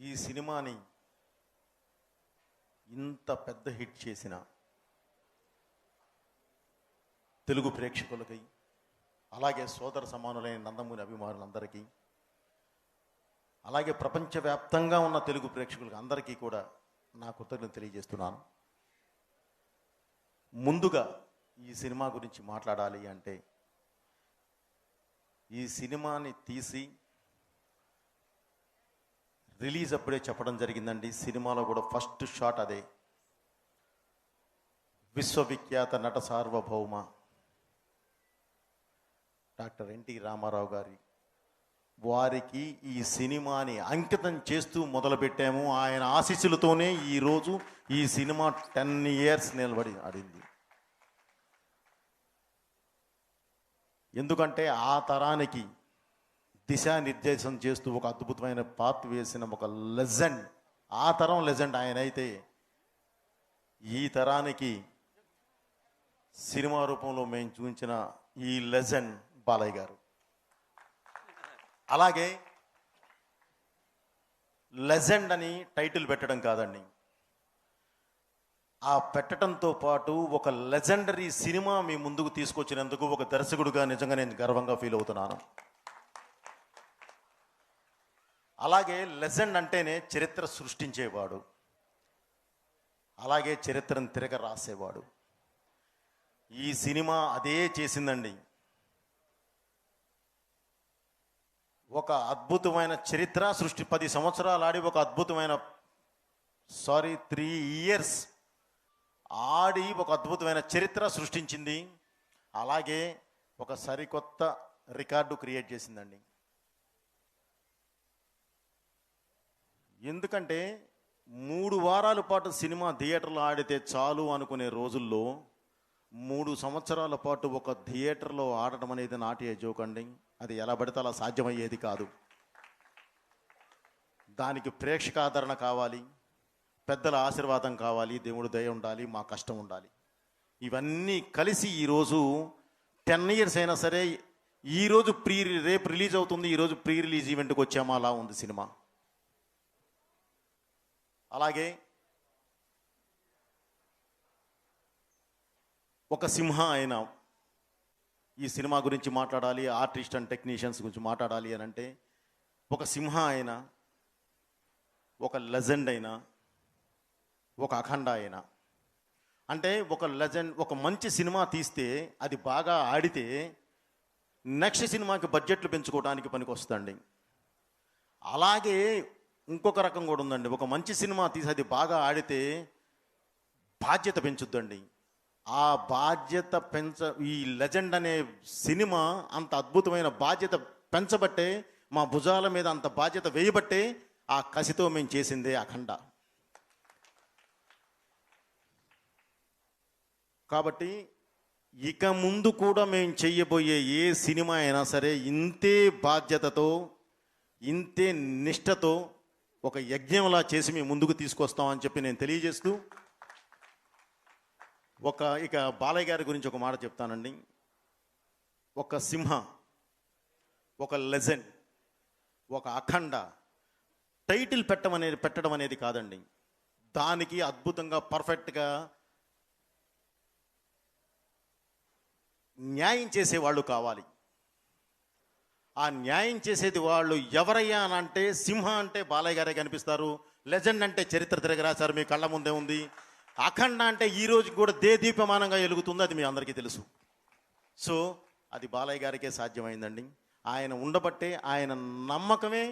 ఈ సినిమాని ఇంత పెద్ద హిట్ చేసిన తెలుగు ప్రేక్షకులకి, అలాగే సోదర సమానులైన నందమూరి అభిమానులందరికీ, అలాగే ప్రపంచవ్యాప్తంగా ఉన్న తెలుగు ప్రేక్షకులకి అందరికీ కూడా నా కృతజ్ఞతలు తెలియజేస్తున్నాను. ముందుగా ఈ సినిమా గురించి మాట్లాడాలి అంటే, ఈ సినిమాని తీసి రిలీజ్ అప్పుడే చెప్పడం జరిగిందండి. సినిమాలో కూడా ఫస్ట్ షాట్ అదే. విశ్వవిఖ్యాత నట సార్వభౌమ డాక్టర్ ఎన్టీ రామారావు గారి వారికి ఈ సినిమాని అంకితం చేస్తూ మొదలుపెట్టాము. ఆయన ఆశీస్సులతోనే ఈరోజు ఈ సినిమా 10 years నిలబడి ఆడింది. ఎందుకంటే ఆ తరానికి దిశానిర్దేశం చేస్తూ ఒక అద్భుతమైన పాత్ర వేసిన ఒక లెజెండ్, ఆ తరం లెజెండ్ ఆయన అయితే, ఈ తరానికి సినిమా రూపంలో మేము చూపించిన ఈ లెజెండ్ బాలయ్య గారు. అలాగే లెజెండ్ అని టైటిల్ పెట్టడం కాదండి, ఆ పెట్టడంతో పాటు ఒక లెజెండరీ సినిమా మీ ముందుకు తీసుకొచ్చినందుకు ఒక దర్శకుడిగా నిజంగా నేను గర్వంగా ఫీల్ అవుతున్నాను. అలాగే లెజెండ్ అంటేనే చరిత్ర సృష్టించేవాడు, అలాగే చరిత్రను తిరగ రాసేవాడు. ఈ సినిమా అదే చేసిందండి. ఒక అద్భుతమైన చరిత్ర సృష్టి, 10 సంవత్సరాలు ఆడి ఒక అద్భుతమైన 3 years ఆడి ఒక అద్భుతమైన చరిత్ర సృష్టించింది. అలాగే ఒక సరికొత్త రికార్డు క్రియేట్ చేసిందండి. ఎందుకంటే 3 వారాల పాటు సినిమా థియేటర్లో ఆడితే చాలు అనుకునే రోజుల్లో 3 సంవత్సరాల పాటు ఒక థియేటర్లో ఆడటం అనేది నాటి జోక్ అండి. అది ఎలా పడితే అలా సాధ్యమయ్యేది కాదు. దానికి ప్రేక్షక ఆదరణ కావాలి, పెద్దల ఆశీర్వాదం కావాలి, దేవుడు దయ ఉండాలి, మా కష్టం ఉండాలి. ఇవన్నీ కలిసి ఈరోజు 10 years అయినా సరే, ఈరోజు రేపు రిలీజ్ అవుతుంది, ఈరోజు ప్రీ రిలీజ్ ఈవెంట్కి వచ్చామా అలా ఉంది సినిమా. అలాగే ఒక సింహ అయిన ఈ సినిమా గురించి మాట్లాడాలి, ఆర్టిస్ట్ అండ్ టెక్నీషియన్స్ గురించి మాట్లాడాలి అని అంటే, ఒక సింహ అయినా, ఒక లెజెండ్ అయినా, ఒక అఖండ అయినా, అంటే ఒక లెజెండ్ ఒక మంచి సినిమా తీస్తే అది బాగా ఆడితే నెక్స్ట్ సినిమాకి బడ్జెట్లు పెంచుకోవడానికి పనికి వస్తుందండి. అలాగే ఇంకొక రకం కూడా ఉందండి. ఒక మంచి సినిమా తీసి అది బాగా ఆడితే బాధ్యత పెంచుద్దండి. ఆ బాధ్యత ఈ లెజెండ్ అనే సినిమా అంత అద్భుతమైన బాధ్యత పెంచబట్టే, మా భుజాల మీద అంత బాధ్యత వేయబట్టే ఆ కసితో మేము చేసిందే అఖండ. కాబట్టి ఇక ముందు కూడా మేము చెయ్యబోయే ఏ సినిమా అయినా సరే ఇంతే బాధ్యతతో, ఇంతే నిష్టతో, ఒక యజ్ఞంలా చేసి మేము ముందుకు తీసుకొస్తామని చెప్పి నేను తెలియజేస్తూ, ఇక బాలయ్య గారి గురించి ఒక మాట చెప్తానండి. ఒక సింహ, ఒక లెజెండ్, ఒక అఖండ టైటిల్ పెట్టడం అనేది కాదండి. దానికి అద్భుతంగా పర్ఫెక్ట్గా న్యాయం చేసేవాళ్ళు కావాలి. ఆ న్యాయం చేసేది వాళ్ళు ఎవరయ్యా అని అంటే, సింహ అంటే బాలయ్య గారే కనిపిస్తారు, లెజెండ్ అంటే చరిత్ర తిరగరాశారు, మీ కళ్ళ ముందే ఉంది. అఖండ అంటే ఈ రోజు కూడా దేదీప్యమానంగా వెలుగుతుంది, అది మీ అందరికీ తెలుసు. సో అది బాలయ్య గారికే సాధ్యమైందండి. ఆయన ఉండబట్టే, ఆయన నమ్మకమే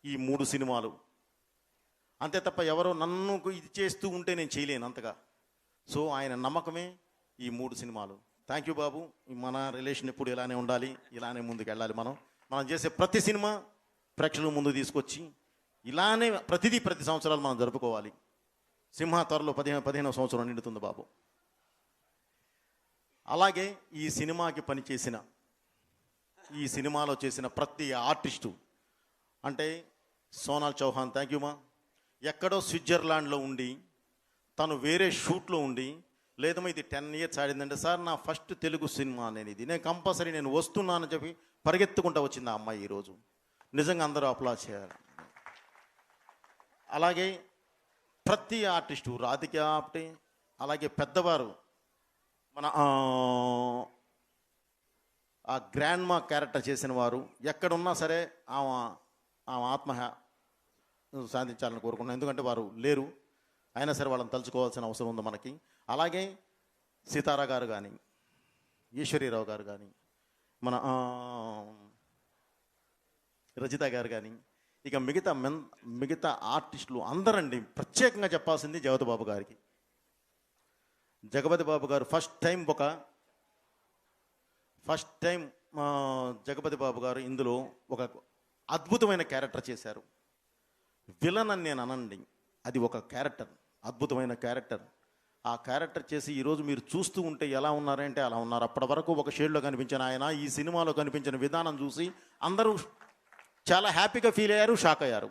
ఈ 3 సినిమాలు. అంతే తప్ప ఎవరో నన్ను ఇది చేస్తూ ఉంటే నేను చేయలేను అంతగా. సో ఆయన నమ్మకమే ఈ 3 సినిమాలు. థ్యాంక్ యూ బాబు. మన రిలేషన్ ఎప్పుడు ఇలానే ఉండాలి, ఇలానే ముందుకు వెళ్ళాలి. మనం చేసే ప్రతి సినిమా ప్రేక్షకుల ముందు తీసుకొచ్చి ఇలానే ప్రతి సంవత్సరాలు మనం జరుపుకోవాలి. సింహ త్వరలో 15వ సంవత్సరం నిండుతుంది బాబు. అలాగే ఈ సినిమాకి పనిచేసిన, ఈ సినిమాలో చేసిన ప్రతి ఆర్టిస్టు, అంటే సోనాల్ చౌహాన్, థ్యాంక్ యూ మా. ఎక్కడో స్విట్జర్లాండ్లో ఉండి, తను వేరే షూట్లో ఉండి, లేదమ్మా ఇది 10 years ఆడిందంటే, సార్ నా ఫస్ట్ తెలుగు సినిమా నేను కంపల్సరీ నేను వస్తున్నానని చెప్పి పరిగెత్తుకుంటూ వచ్చింది ఆ అమ్మాయి. ఈరోజు నిజంగా అందరూ అప్లాజ్ చేయాలి. అలాగే ప్రతి ఆర్టిస్టు రాధిక ఆప్టే, అలాగే పెద్దవారు మన ఆ గ్రాండ్ మా క్యారెక్టర్ చేసిన వారు ఎక్కడున్నా సరే ఆమె ఆమె ఆత్మ సాధించాలని కోరుకుంటున్నాను. ఎందుకంటే వారు లేరు, అయినా సరే వాళ్ళని తలుచుకోవాల్సిన అవసరం ఉంది మనకి. అలాగే సీతారా గారు కానీ, ఈశ్వరీరావు గారు కానీ, మన రజిత గారు కానీ, ఇక మిగతా ఆర్టిస్టులు అందరండి. ప్రత్యేకంగా చెప్పాల్సింది జగపతి బాబు గారికి. జగపతి బాబు గారు ఫస్ట్ టైం జగపతి బాబు గారు ఇందులో ఒక అద్భుతమైన క్యారెక్టర్ చేశారు. విలన్ అని నేను అనండి, అది ఒక క్యారెక్టర్, అద్భుతమైన క్యారెక్టర్. ఆ క్యారెక్టర్ చేసి ఈరోజు మీరు చూస్తూ ఉంటే ఎలా ఉన్నారంటే అలా ఉన్నారు. అప్పటి వరకు ఒక షేడ్లో కనిపించిన ఆయన ఈ సినిమాలో కనిపించిన విధానం చూసి అందరూ చాలా హ్యాపీగా ఫీల్ అయ్యారు, షాక్ అయ్యారు.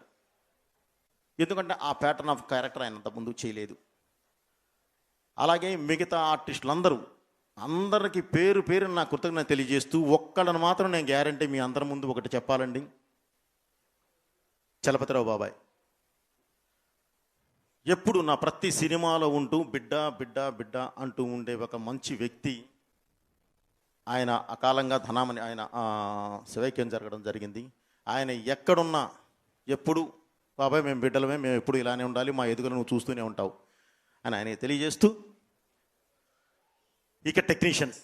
ఎందుకంటే ఆ ప్యాటర్న్ ఆఫ్ క్యారెక్టర్ ఆయన అంతకుముందు చేయలేదు. అలాగే మిగతా ఆర్టిస్టులు అందరికీ పేరు పేరు నా కృతజ్ఞత తెలియజేస్తూ ఒక్కళ్ళని మాత్రం నేను గ్యారంటీ మీ అందరి ముందు ఒకటి చెప్పాలండి. చలపతిరావు బాబాయ్ ఎప్పుడు నా ప్రతి సినిమాలో ఉంటూ బిడ్డ బిడ్డ బిడ్డ అంటూ ఉండే ఒక మంచి వ్యక్తి. ఆయన అకాలంగా ధనామని ఆయన శివైక్యం జరగడం జరిగింది. ఆయన ఎక్కడున్నా ఎప్పుడు బాబాయ్ మేము బిడ్డలమే, మేము ఎప్పుడు ఇలానే ఉండాలి, మా ఎదుగులు నువ్వు చూస్తూనే ఉంటావు అని ఆయన తెలియజేస్తూ, ఇక టెక్నీషియన్స్,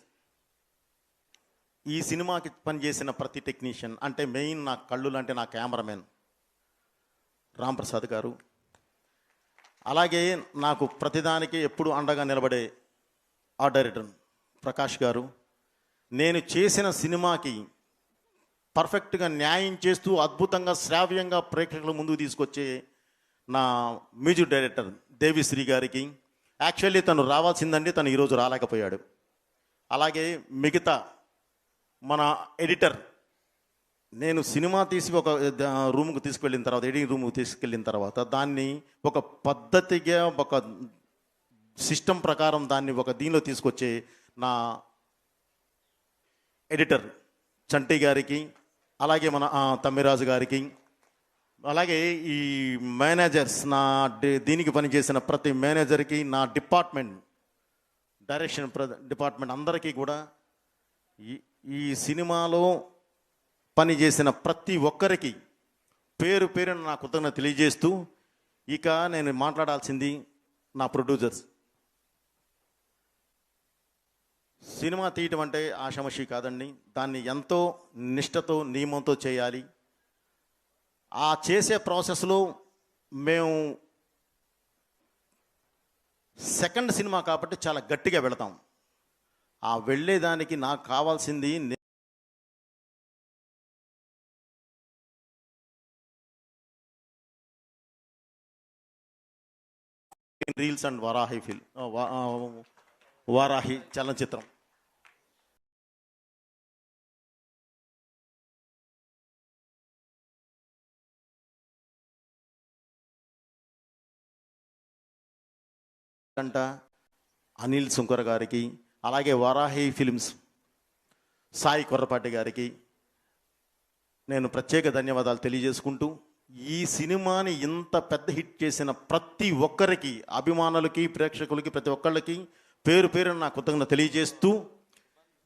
ఈ సినిమాకి పనిచేసిన ప్రతి టెక్నీషియన్ అంటే మెయిన్ నా కళ్ళు లాంటి నా కెమెరామెన్ రాంప్రసాద్ గారు, అలాగే నాకు ప్రతిదానికి ఎప్పుడు అండగా నిలబడే ఆ డైరెక్టర్ ప్రకాష్ గారు, నేను చేసిన సినిమాకి పర్ఫెక్ట్గా న్యాయం చేస్తూ అద్భుతంగా శ్రావ్యంగా ప్రేక్షకుల ముందుకు తీసుకొచ్చే నా మ్యూజిక్ డైరెక్టర్ దేవిశ్రీ గారికి. యాక్చువల్లీ తను రావాల్సిందండి, తను ఈరోజు రాలేకపోయాడు. అలాగే మిగతా మన ఎడిటర్, నేను సినిమా తీసి ఒక రూమ్కి తీసుకెళ్ళిన తర్వాత, ఎడిటింగ్ రూమ్కి తీసుకెళ్ళిన తర్వాత దాన్ని ఒక పద్ధతిగా ఒక సిస్టమ్ ప్రకారం దాన్ని ఒక దీనిలో తీసుకొచ్చే నా ఎడిటర్ చంటి గారికి, అలాగే మన తమ్మిరాజు గారికి, అలాగే ఈ మేనేజర్స్, నా దీనికి పనిచేసిన ప్రతి మేనేజర్కి, నా డిపార్ట్మెంట్ డైరెక్షన్ డిపార్ట్మెంట్ అందరికీ కూడా, ఈ సినిమాలో పనిచేసిన ప్రతి ఒక్కరికి పేరు పేరున నా కృతజ్ఞత తెలియజేస్తూ, ఇక నేను మాట్లాడాల్సింది నా ప్రొడ్యూసర్స్. సినిమా తీయటం అంటే ఆషామాషి కాదండి, దాన్ని ఎంతో నిష్టతో నియమంతో చేయాలి. ఆ చేసే ప్రాసెస్లో మేము సెకండ్ సినిమా కాబట్టి చాలా గట్టిగా వెళతాం. ఆ వెళ్ళేదానికి నాకు కావాల్సింది రీల్స్ అండ్ వారాహి చలనచిత్రం. కంట అనిల్ సుంకర్ గారికి, అలాగే వారాహి ఫిల్మ్స్ సాయి కొర్రపాటి గారికి నేను ప్రత్యేక ధన్యవాదాలు తెలియజేసుకుంటూ, ఈ సినిమాని ఇంత పెద్ద హిట్ చేసిన ప్రతి ఒక్కరికి, అభిమానులకి, ప్రేక్షకులకి, ప్రతి ఒక్కళ్ళకి పేరు పేరున నా కృతజ్ఞత తెలియజేస్తూ,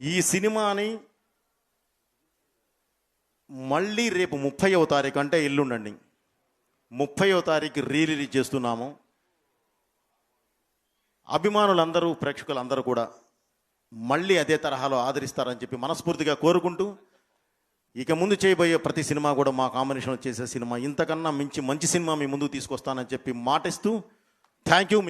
ఈ సినిమాని మళ్ళీ రేపు 30వ తారీఖు అంటే ఎల్లుండండి 30వ తారీఖు రిలీజ్ చేస్తున్నాము. అభిమానులందరూ, ప్రేక్షకులందరూ కూడా మళ్ళీ అదే తరహాలో ఆదరిస్తారని చెప్పి మనస్ఫూర్తిగా కోరుకుంటూ, ఇక ముందు చేయబోయే ప్రతి సినిమా కూడా మా కాంబినేషన్లో చేసే సినిమా ఇంతకన్నా మించి మంచి సినిమా మీ ముందుకు తీసుకొస్తానని చెప్పి మాటిస్తూ, థ్యాంక్ యూ.